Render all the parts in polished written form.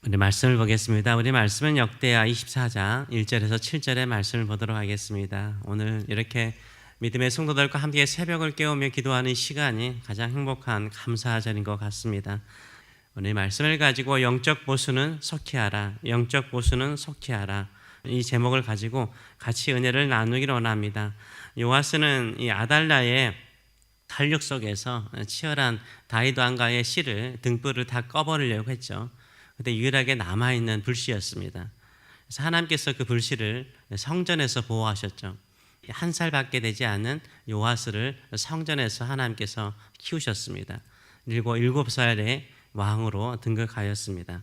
우리 말씀을 보겠습니다. 우리 말씀은 역대하 24장 1절에서 7절의 말씀을 보도록 하겠습니다. 오늘 이렇게 믿음의 성도들과 함께 새벽을 깨우며 기도하는 시간이 가장 행복한 감사절인 것 같습니다. 오늘 말씀을 가지고 영적 보수는 속히하라, 영적 보수는 속히하라, 이 제목을 가지고 같이 은혜를 나누기를 원합니다. 요아스는 이 아달랴의 탄력 속에서 치열한 다윗 왕가의 씨를 등불을 다 꺼버리려고 했죠. 그때 유일하게 남아있는 불씨였습니다. 그래서 하나님께서 그 불씨를 성전에서 보호하셨죠. 한 살밖에 되지 않은 요아스를 성전에서 하나님께서 키우셨습니다. 그리고 7살에 왕으로 등극하였습니다.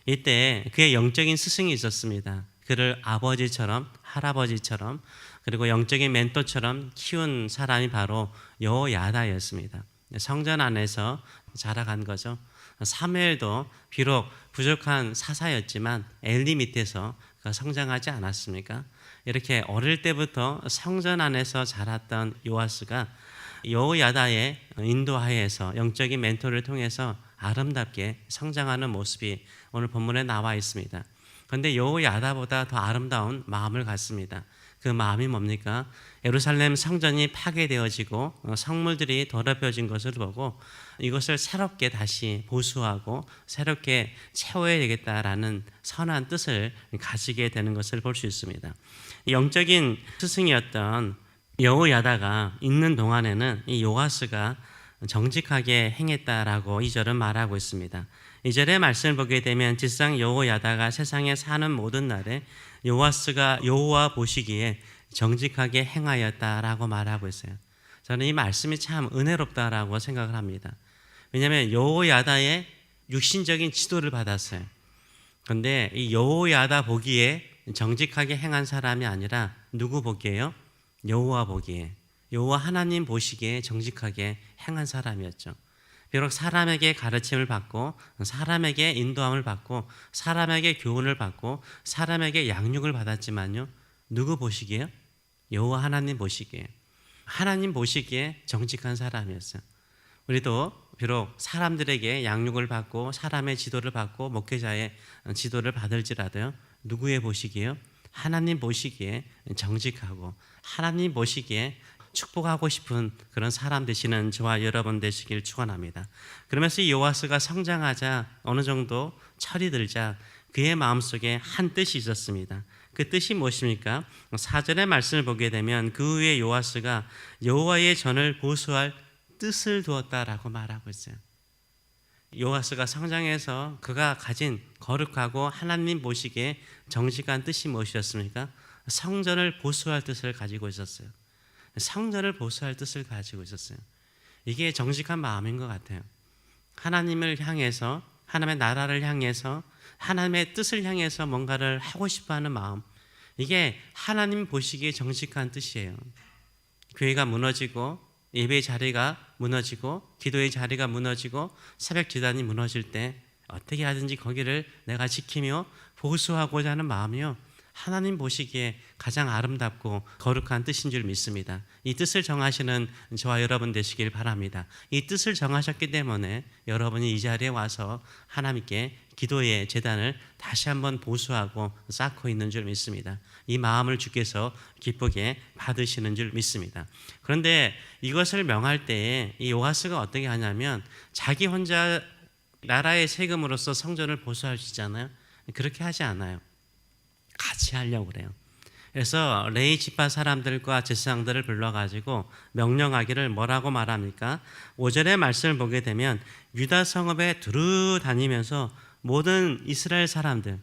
이때 그의 영적인 스승이 있었습니다. 그를 아버지처럼 할아버지처럼 그리고 영적인 멘토처럼 키운 사람이 바로 여호야다였습니다. 성전 안에서 자라간 거죠. 사무엘도 비록 부족한 사사였지만 엘리 밑에서 성장하지 않았습니까? 이렇게 어릴 때부터 성전 안에서 자랐던 요아스가 여호야다의 인도하에서 영적인 멘토를 통해서 아름답게 성장하는 모습이 오늘 본문에 나와 있습니다. 그런데 여호야다보다 더 아름다운 마음을 갖습니다. 그 마음이 뭡니까? 예루살렘 성전이 파괴되어지고 성물들이 더럽혀진 것을 보고 이것을 새롭게 다시 보수하고 새롭게 채워야 되겠다라는 선한 뜻을 가지게 되는 것을 볼 수 있습니다. 영적인 스승이었던 여호야다가 있는 동안에는 이 요아스가 정직하게 행했다라고 2절은 말하고 있습니다. 2절의 말씀을 보게 되면 지상 여호야다가 세상에 사는 모든 날에 요아스가 여호와 보시기에 정직하게 행하였다라고 말하고 있어요. 저는 이 말씀이 참 은혜롭다라고 생각을 합니다. 왜냐하면 여호야다의 육신적인 지도를 받았어요. 그런데 이 여호야다 보기에 정직하게 행한 사람이 아니라 누구 보기에요? 여호와 보기에, 여호와 하나님 보시기에 정직하게 행한 사람이었죠. 비록 사람에게 가르침을 받고 사람에게 인도함을 받고 사람에게 교훈을 받고 사람에게 양육을 받았지만요, 누구 보시기에요? 여호와 하나님 보시기에, 하나님 보시기에 정직한 사람이었어요. 우리도 비록 사람들에게 양육을 받고 사람의 지도를 받고 목회자의 지도를 받을지라도요, 누구의 보시기에요? 하나님 보시기에 정직하고 하나님 보시기에 축복하고 싶은 그런 사람 되시는 저와 여러분 되시길 축원합니다. 그러면서 이 요아스가 성장하자 어느 정도 철이 들자 그의 마음속에 한 뜻이 있었습니다. 그 뜻이 무엇입니까? 4절의 말씀을 보게 되면 그 후에 요아스가 여호와의 전을 보수할 뜻을 두었다라고 말하고 있어요. 요아스가 성장해서 그가 가진 거룩하고 하나님 보시기에 정직한 뜻이 무엇이었습니까? 성전을 보수할 뜻을 가지고 있었어요. 성전을 보수할 뜻을 가지고 있었어요. 이게 정직한 마음인 것 같아요. 하나님을 향해서, 하나님의 나라를 향해서, 하나님의 뜻을 향해서 뭔가를 하고 싶어하는 마음, 이게 하나님 보시기에 정직한 뜻이에요. 교회가 무너지고 예배의 자리가 무너지고 기도의 자리가 무너지고 새벽 기도단이 무너질 때 어떻게 하든지 거기를 내가 지키며 보수하고자 하는 마음이요, 하나님 보시기에 가장 아름답고 거룩한 뜻인 줄 믿습니다. 이 뜻을 정하시는 저와 여러분 되시길 바랍니다. 이 뜻을 정하셨기 때문에 여러분이 이 자리에 와서 하나님께 기도의 제단을 다시 한번 보수하고 쌓고 있는 줄 믿습니다. 이 마음을 주께서 기쁘게 받으시는 줄 믿습니다. 그런데 이것을 명할 때에 이 요아스가 어떻게 하냐면 자기 혼자 나라의 세금으로서 성전을 보수하시잖아요. 그렇게 하지 않아요. 같이 하려고 그래요. 그래서 레위 지파 사람들과 제사장들을 불러가지고 명령하기를 뭐라고 말합니까? 5절의 말씀을 보게 되면 유다 성읍에 두루 다니면서 모든 이스라엘 사람들,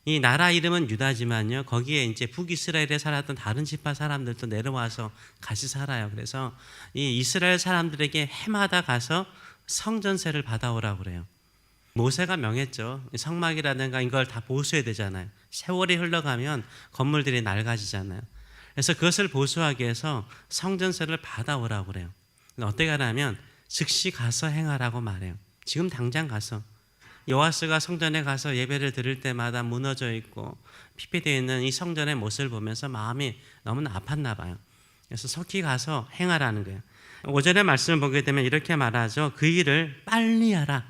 이 나라 이름은 유다지만요, 거기에 이제 북이스라엘에 살았던 다른 지파 사람들도 내려와서 같이 살아요. 그래서 이 이스라엘 사람들에게 해마다 가서 성전세를 받아오라고 그래요. 모세가 명했죠. 성막이라든가 이걸 다 보수해야 되잖아요. 세월이 흘러가면 건물들이 낡아지잖아요. 그래서 그것을 보수하기 위해서 성전세를 받아오라고 그래요. 어떻게 하냐면 즉시 가서 행하라고 말해요. 지금 당장 가서. 요아스가 성전에 가서 예배를 드릴 때마다 무너져 있고 피폐되어 있는 이 성전의 모습을 보면서 마음이 너무나 아팠나 봐요. 그래서 속히 가서 행하라는 거예요. 5절의 말씀을 보게 되면 이렇게 말하죠. 그 일을 빨리 하라.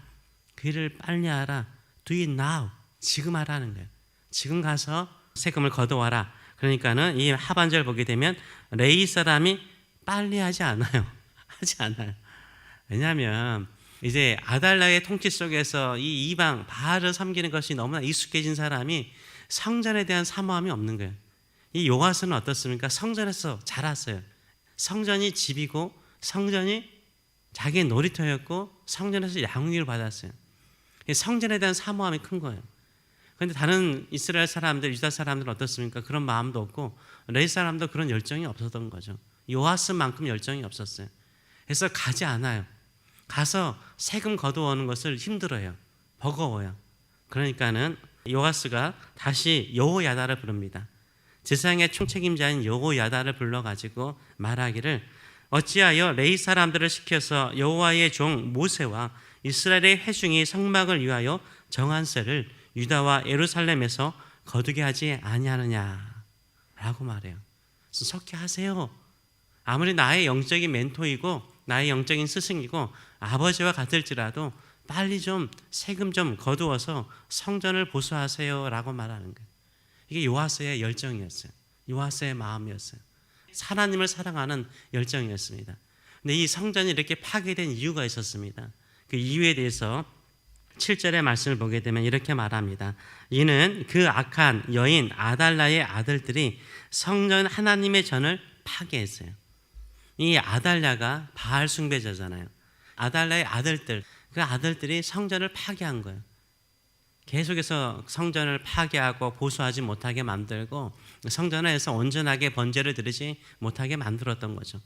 그 일을 빨리 하라. Do it now. 지금 하라는 거예요. 지금 가서 세금을 거두어와라. 그러니까는 이 하반절 보게 되면 레위 사람이 빨리 하지 않아요. 하지 않아요. 왜냐하면 이제 아달랴의 통치 속에서 이 이방 바알을 섬기는 것이 너무나 익숙해진 사람이 성전에 대한 사모함이 없는 거예요. 이 요아스는 어떻습니까? 성전에서 자랐어요. 성전이 집이고 성전이 자기의 놀이터였고 성전에서 양육을 받았어요. 성전에 대한 사모함이 큰 거예요. 그런데 다른 이스라엘 사람들, 유다 사람들은 어떻습니까? 그런 마음도 없고 레위 사람도 그런 열정이 없었던 거죠. 요아스만큼 열정이 없었어요. 그래서 가지 않아요. 가서 세금 거두어오는 것을 힘들어요. 버거워요. 그러니까는 요아스가 다시 여호야다를 부릅니다. 제사장의 총책임자인 여호야다를 불러가지고 말하기를 어찌하여 레위 사람들을 시켜서 여호와의 종 모세와 이스라엘의 회중이 성막을 위하여 정한 세를 유다와 예루살렘에서 거두게 하지 아니하느냐 라고 말해요. 석회하세요. 아무리 나의 영적인 멘토이고 나의 영적인 스승이고 아버지와 같을지라도 빨리 좀 세금 좀 거두어서 성전을 보수하세요 라고 말하는 거예요. 이게 요아스의 열정이었어요. 요아스의 마음이었어요. 하나님을 사랑하는 열정이었습니다. 근데 이 성전이 이렇게 파괴된 이유가 있었습니다. 그 이유에 대해서 7절의 말씀을 보게 되면 이렇게 말합니다. 이는 그 악한 여인 아달랴의 아들들이 성전 하나님의 전을 파괴했어요. 이 아달랴가 바알 숭배자잖아요. 아달랴의 아들들, 그 아들들이 성전을 파괴한 거예요. 계속해서 성전을 파괴하고 보수하지 못하게 만들고 성전에서 온전하게 번제를 드리지 못하게 만들었던 거죠.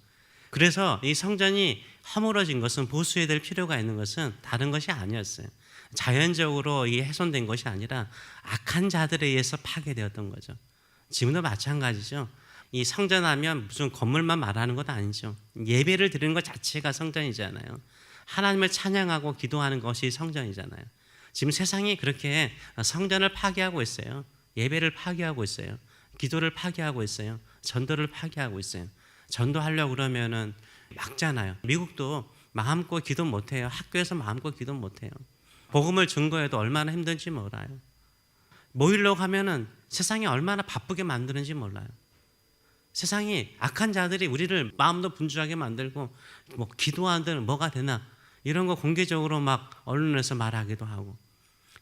그래서 이 성전이 허물어진 것은 보수해야 될 필요가 있는 것은 다른 것이 아니었어요. 자연적으로 이게 훼손된 것이 아니라 악한 자들에 의해서 파괴되었던 거죠. 지금도 마찬가지죠. 이 성전하면 무슨 건물만 말하는 것 아니죠. 예배를 드리는 것 자체가 성전이잖아요. 하나님을 찬양하고 기도하는 것이 성전이잖아요. 지금 세상이 그렇게 성전을 파괴하고 있어요. 예배를 파괴하고 있어요. 기도를 파괴하고 있어요. 전도를 파괴하고 있어요. 전도하려고 그러면은 막잖아요. 미국도 마음껏 기도 못해요. 학교에서 마음껏 기도 못해요. 복음을 증거해도 얼마나 힘든지 몰라요. 모이려고 하면은 세상이 얼마나 바쁘게 만드는지 몰라요. 세상이 악한 자들이 우리를 마음도 분주하게 만들고 뭐 기도하든 뭐가 되나 이런 거 공개적으로 막 언론에서 말하기도 하고,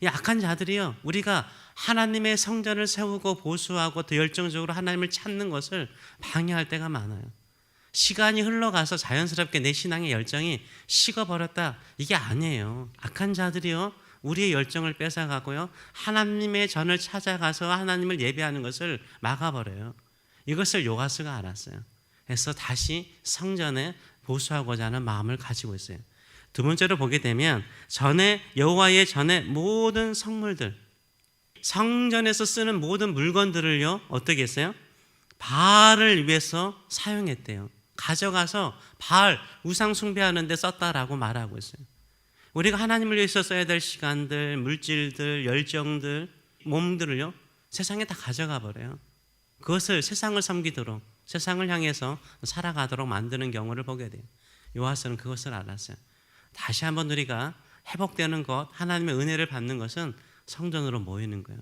이 악한 자들이요, 우리가 하나님의 성전을 세우고 보수하고 더 열정적으로 하나님을 찾는 것을 방해할 때가 많아요. 시간이 흘러가서 자연스럽게 내 신앙의 열정이 식어버렸다, 이게 아니에요. 악한 자들이요, 우리의 열정을 뺏어가고요, 하나님의 전을 찾아가서 하나님을 예배하는 것을 막아버려요. 이것을 요아스가 알았어요. 그래서 다시 성전에 보수하고자 하는 마음을 가지고 있어요. 두 번째로 보게 되면 전에 여호와의 전에 모든 성물들, 성전에서 쓰는 모든 물건들을요 어떻게 했어요? 바알을 위해서 사용했대요. 가져가서 바알 우상 숭배하는 데 썼다라고 말하고 있어요. 우리가 하나님을 위해서 써야 될 시간들, 물질들, 열정들, 몸들을요 세상에 다 가져가 버려요. 그것을 세상을 섬기도록, 세상을 향해서 살아가도록 만드는 경우를 보게 돼요. 요아스는 그것을 알았어요. 다시 한번 우리가 회복되는 것, 하나님의 은혜를 받는 것은 성전으로 모이는 거예요.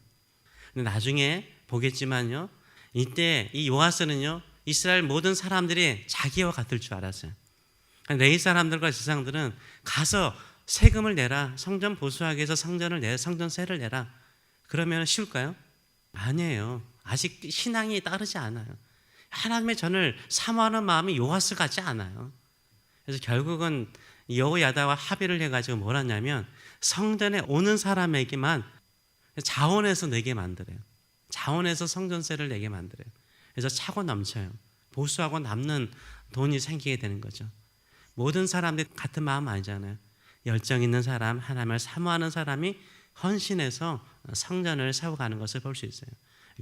근데 나중에 보겠지만요, 이때 이 요아스는요 이스라엘 모든 사람들이 자기와 같을 줄 알았어요. 레위 사람들과 지상들은 가서 세금을 내라, 성전 보수하기 위해서 성전을 내라, 성전세를 내라. 그러면 쉬울까요? 아니에요. 아직 신앙이 따르지 않아요. 하나님의 전을 사모하는 마음이 요아스 같지 않아요. 그래서 결국은 여호야다와 합의를 해가지고 뭘 하냐면 성전에 오는 사람에게만 자원해서 내게 만들어요. 자원해서 성전세를 내게 만들어요. 그래서 차고 넘쳐요. 보수하고 남는 돈이 생기게 되는 거죠. 모든 사람들이 같은 마음 아니잖아요. 열정 있는 사람, 하나님을 사모하는 사람이 헌신해서 성전을 세워가는 것을 볼 수 있어요.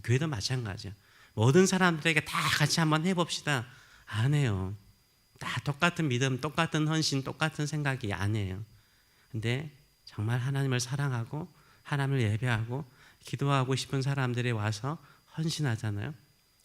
교회도 마찬가지예요. 모든 사람들에게 다 같이 한번 해봅시다. 안 해요. 다 똑같은 믿음, 똑같은 헌신, 똑같은 생각이 아니에요. 근데 정말 하나님을 사랑하고 하나님을 예배하고 기도하고 싶은 사람들이 와서 헌신하잖아요.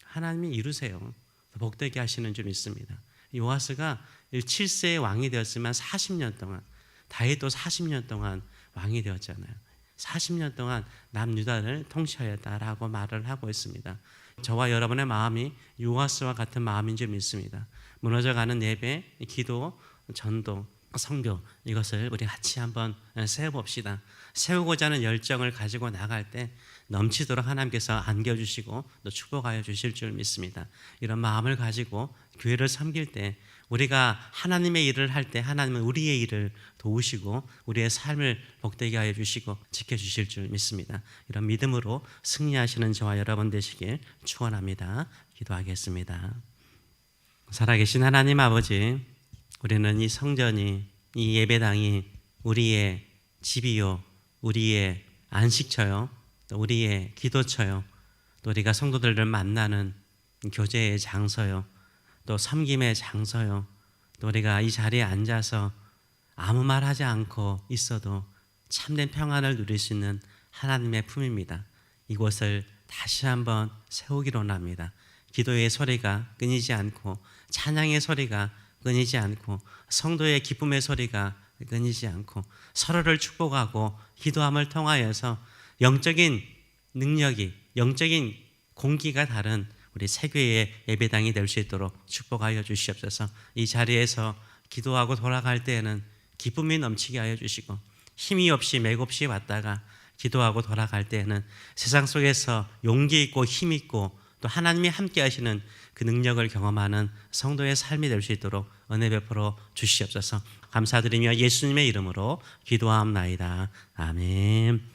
하나님이 이루세요. 복되게 하시는 줄 믿습니다. 요아스가 7세의 왕이 되었지만 40년 동안, 다윗도 40년 동안 왕이 되었잖아요. 40년 동안 남유다를 통치하였다라고 말을 하고 있습니다. 저와 여러분의 마음이 요아스와 같은 마음인 줄 믿습니다. 무너져가는 예배, 기도, 전도, 성교, 이것을 우리 같이 한번 세워봅시다. 세우고자 하는 열정을 가지고 나갈 때 넘치도록 하나님께서 안겨주시고 또 축복하여 주실 줄 믿습니다. 이런 마음을 가지고 교회를 섬길 때, 우리가 하나님의 일을 할 때 하나님은 우리의 일을 도우시고 우리의 삶을 복되게 하여 주시고 지켜주실 줄 믿습니다. 이런 믿음으로 승리하시는 저와 여러분 되시길 축원합니다. 기도하겠습니다. 살아계신 하나님 아버지, 우리는 이 성전이, 이 예배당이 우리의 집이요, 우리의 안식처요, 또 우리의 기도처요, 또 우리가 성도들을 만나는 교제의 장소요, 또 섬김의 장소요, 또 우리가 이 자리에 앉아서 아무 말 하지 않고 있어도 참된 평안을 누릴 수 있는 하나님의 품입니다. 이곳을 다시 한번 세우기로 합니다. 기도의 소리가 끊이지 않고, 찬양의 소리가 끊이지 않고, 성도의 기쁨의 소리가 끊이지 않고, 서로를 축복하고 기도함을 통하여서 영적인 능력이, 영적인 공기가 다른 우리 세교회의 예배당이 될 수 있도록 축복하여 주시옵소서. 이 자리에서 기도하고 돌아갈 때에는 기쁨이 넘치게 하여 주시고, 힘이 없이 맥없이 왔다가 기도하고 돌아갈 때에는 세상 속에서 용기 있고 힘 있고 또 하나님이 함께 하시는 그 능력을 경험하는 성도의 삶이 될 수 있도록 은혜 베풀어 주시옵소서. 감사드리며 예수님의 이름으로 기도하옵나이다. 아멘.